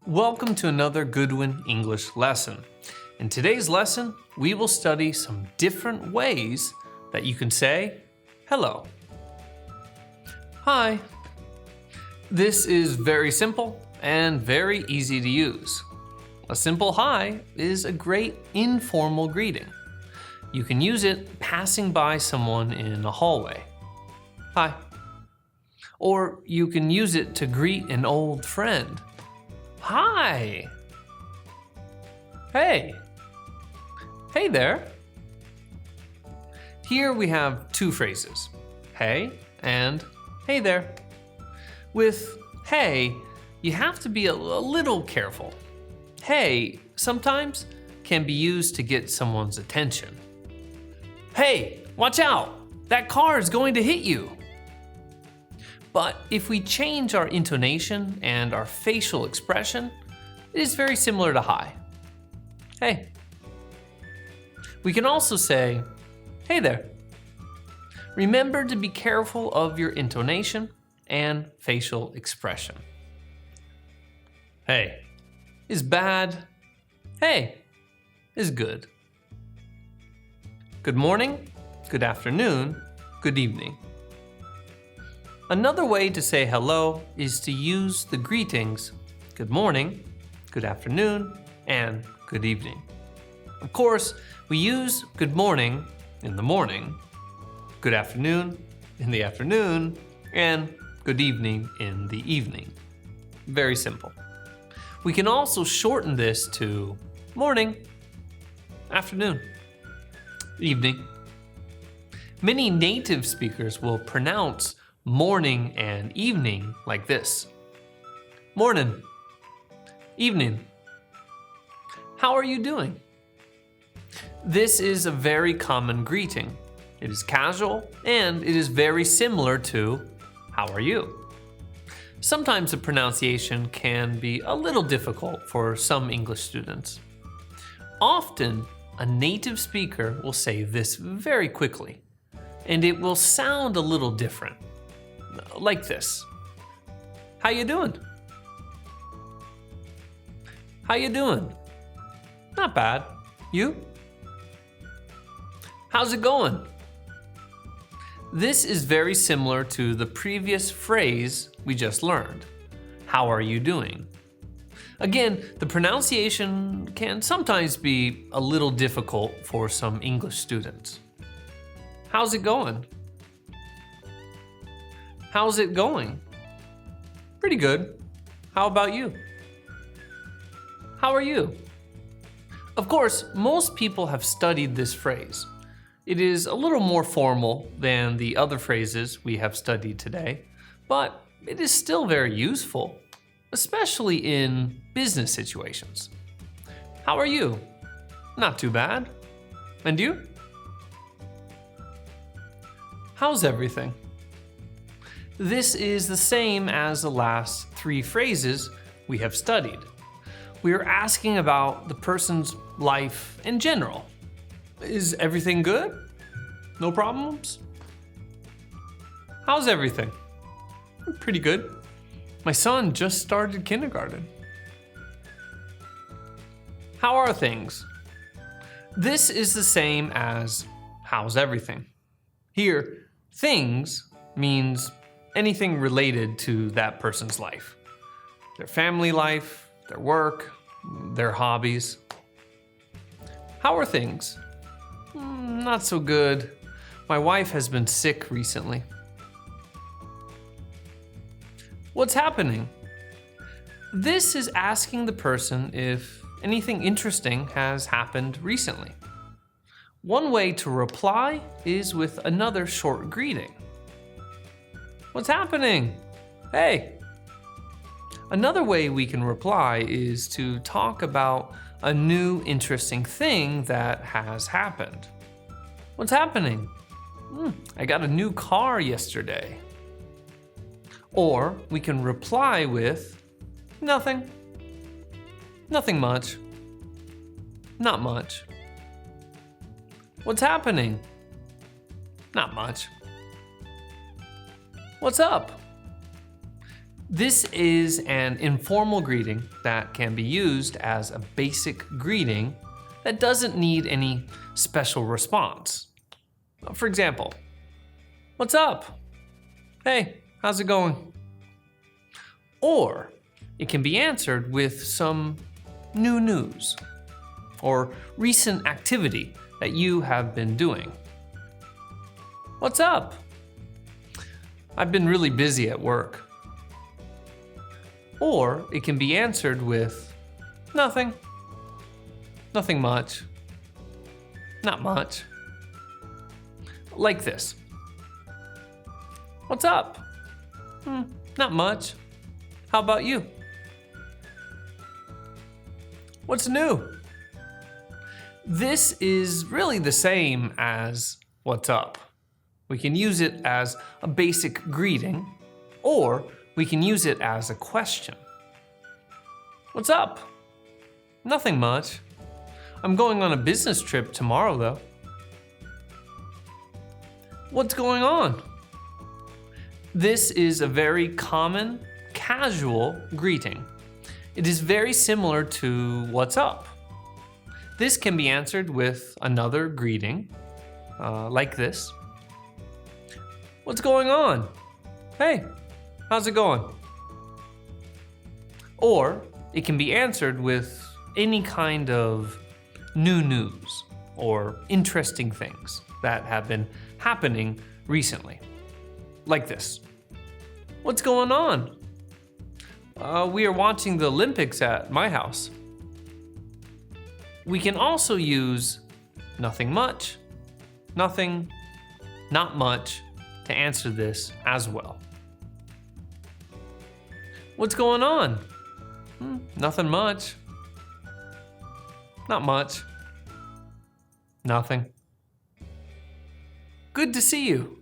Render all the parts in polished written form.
Welcome to another Goodwin English lesson. In today's lesson, we will study some different ways that you can say hello. Hi. This is very simple and very easy to use. A simple hi is a great informal greeting. You can use it passing by someone in a hallway. Hi. Or you can use it to greet an old friend. Hi. Hey. Hey there. Here we have two phrases, hey and hey there. With hey, you have to be a little careful. Hey sometimes can be used to get someone's attention. Hey, watch out! That car is going to hit you. But if we change our intonation and our facial expression, it is very similar to hi. Hey. We can also say, hey there. Remember to be careful of your intonation and facial expression. Hey is bad. Hey is good. Good morning, good afternoon, good evening. Another way to say hello is to use the greetings good morning, good afternoon, and good evening. Of course, we use good morning in the morning, good afternoon in the afternoon, and good evening in the evening. Very simple. We can also shorten this to morning, afternoon, evening. Many native speakers will pronounce morning and evening like this. Morning, evening. How are you doing? This is a very common greeting. It is casual and it is very similar to how are you? Sometimes the pronunciation can be a little difficult for some English students. Often, a native speaker will say this very quickly, and it will sound a little different. Like this. How you doing? How you doing? Not bad. You? How's it going? This is very similar to the previous phrase we just learned. How are you doing? Again, the pronunciation can sometimes be a little difficult for some English students. How's it going? How's it going? Pretty good. How about you? How are you? Of course, most people have studied this phrase. It is a little more formal than the other phrases we have studied today, but it is still very useful, especially in business situations. How are you? Not too bad. And you? How's everything? This is the same as the last three phrases we have studied. We are asking about the person's life in general. Is everything good? No problems? How's everything? Pretty good. My son just started kindergarten. How are things? This is the same as how's everything. Here, things means anything related to that person's life. Their family life, their work, their hobbies. How are things? Not so good. My wife has been sick recently. What's happening? This is asking the person if anything interesting has happened recently. One way to reply is with another short greeting. What's happening? Hey. Another way we can reply is to talk about a new interesting thing that has happened. What's happening? I got a new car yesterday. Or we can reply with nothing. Nothing much. Not much. What's happening? Not much. What's up? This is an informal greeting that can be used as a basic greeting that doesn't need any special response. For example, what's up? Hey, how's it going? Or it can be answered with some new news or recent activity that you have been doing. What's up? I've been really busy at work. Or it can be answered with nothing. Nothing much. Not much. Like this. What's up? Not much. How about you? What's new? This is really the same as what's up. We can use it as a basic greeting, or we can use it as a question. What's up? Nothing much. I'm going on a business trip tomorrow, though. What's going on? This is a very common, casual greeting. It is very similar to what's up. This can be answered with another greeting, like this. What's going on? Hey, how's it going? Or it can be answered with any kind of new news or interesting things that have been happening recently. Like this. What's going on? We are watching the Olympics at my house. We can also use nothing much, nothing, not much to answer this as well. What's going on? Nothing much. Not much. Nothing. Good to see you.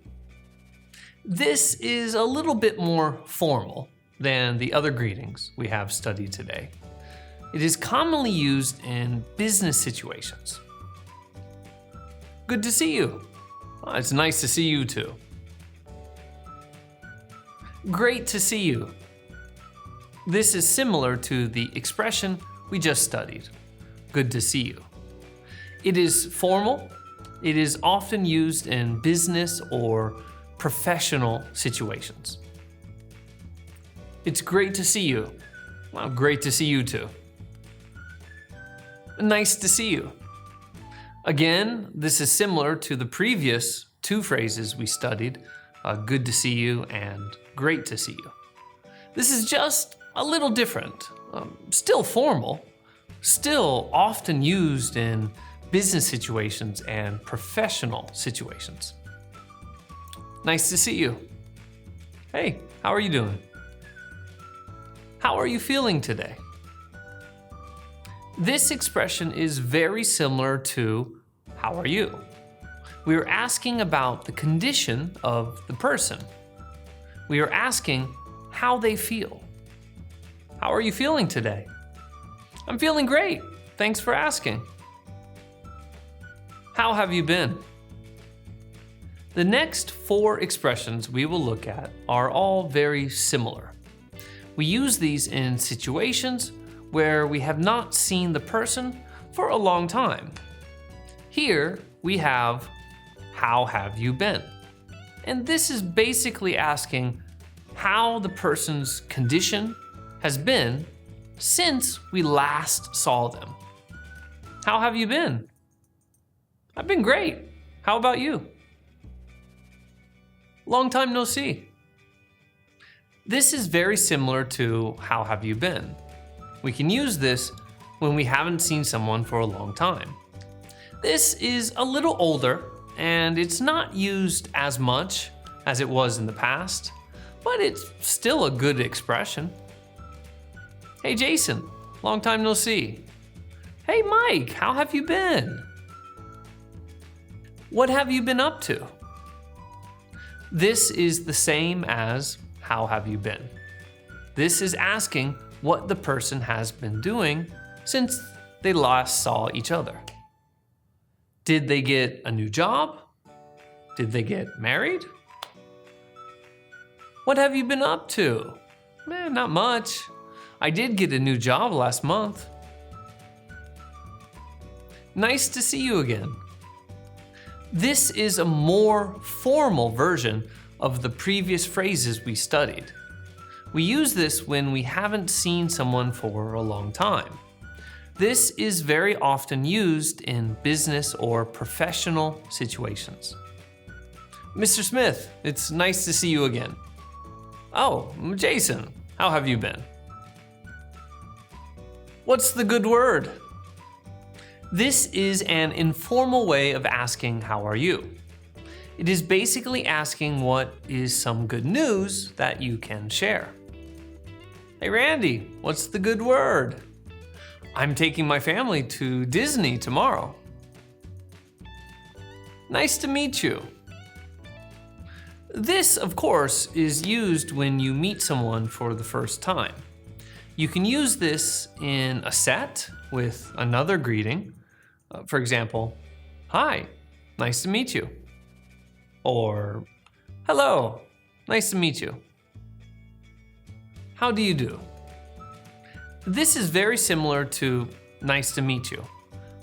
This is a little bit more formal than the other greetings we have studied today. It is commonly used in business situations. Good to see you. It's nice to see you too. Great to see you. This is similar to the expression we just studied. Good to see you. It is formal. It is often used in business or professional situations. It's great to see you. Well, great to see you too. Nice to see you. Again, this is similar to the previous two phrases we studied, good to see you and great to see you. This is just a little different, still formal, still often used in business situations and professional situations. Nice to see you. Hey, how are you doing? How are you feeling today? This expression is very similar to how are you? We are asking about the condition of the person. We are asking how they feel. How are you feeling today? I'm feeling great. Thanks for asking. How have you been? The next 4 expressions we will look at are all very similar. We use these in situations where we have not seen the person for a long time. Here we have, how have you been? And this is basically asking how the person's condition has been since we last saw them. How have you been? I've been great. How about you? Long time no see. This is very similar to how have you been? We can use this when we haven't seen someone for a long time. This is a little older and it's not used as much as it was in the past, but it's still a good expression. Hey Jason, long time no see. Hey Mike, how have you been? What have you been up to? This is the same as how have you been? This is asking what the person has been doing since they last saw each other. Did they get a new job? Did they get married? What have you been up to? Not much. I did get a new job last month. Nice to see you again. This is a more formal version of the previous phrases we studied. We use this when we haven't seen someone for a long time. This is very often used in business or professional situations. Mr. Smith, it's nice to see you again. Oh, Jason, how have you been? What's the good word? This is an informal way of asking how are you. It is basically asking what is some good news that you can share. Hey Randy, what's the good word? I'm taking my family to Disney tomorrow. Nice to meet you. This, of course, is used when you meet someone for the first time. You can use this in a set with another greeting. For example, hi, nice to meet you. Or, hello, nice to meet you. How do you do? This is very similar to nice to meet you,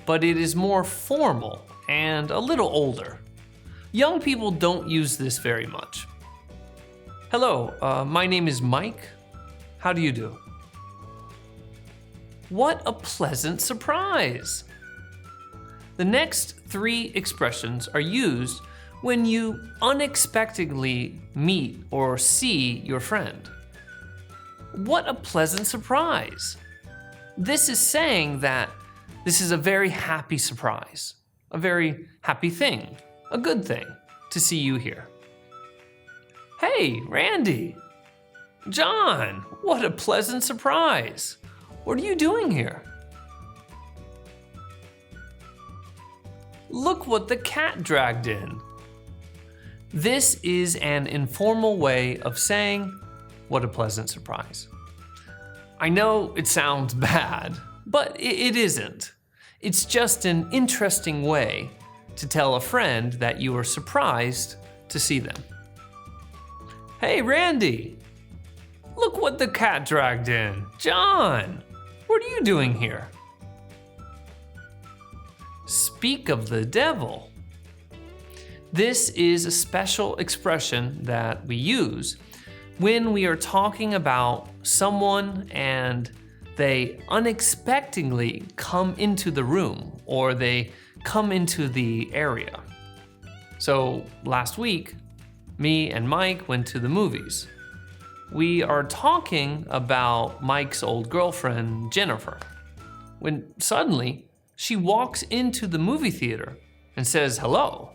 but it is more formal and a little older. Young people don't use this very much. Hello, my name is Mike. How do you do? What a pleasant surprise! The next three expressions are used when you unexpectedly meet or see your friend. What a pleasant surprise! This is saying that this is a very happy surprise, a very happy thing, a good thing to see you here. Hey, Randy! John, what a pleasant surprise! What are you doing here? Look what the cat dragged in. This is an informal way of saying, what a pleasant surprise. I know it sounds bad, but it isn't. It's just an interesting way to tell a friend that you are surprised to see them. Hey, Randy, look what the cat dragged in. John, what are you doing here? Speak of the devil. This is a special expression that we use when we are talking about someone and they unexpectedly come into the room or they come into the area. So last week, me and Mike went to the movies. We are talking about Mike's old girlfriend, Jennifer, when suddenly she walks into the movie theater and says hello.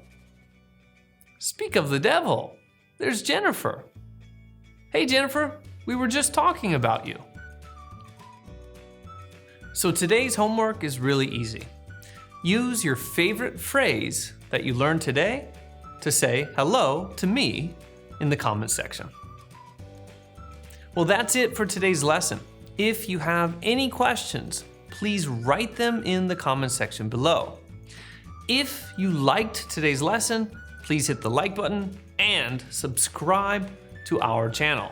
Speak of the devil, there's Jennifer. Hey Jennifer, we were just talking about you. So today's homework is really easy. Use your favorite phrase that you learned today to say hello to me in the comment section. Well, that's it for today's lesson. If you have any questions, please write them in the comment section below. If you liked today's lesson, please hit the like button and subscribe to our channel.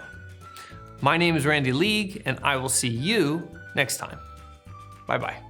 My name is Randy League, and I will see you next time. Bye-bye.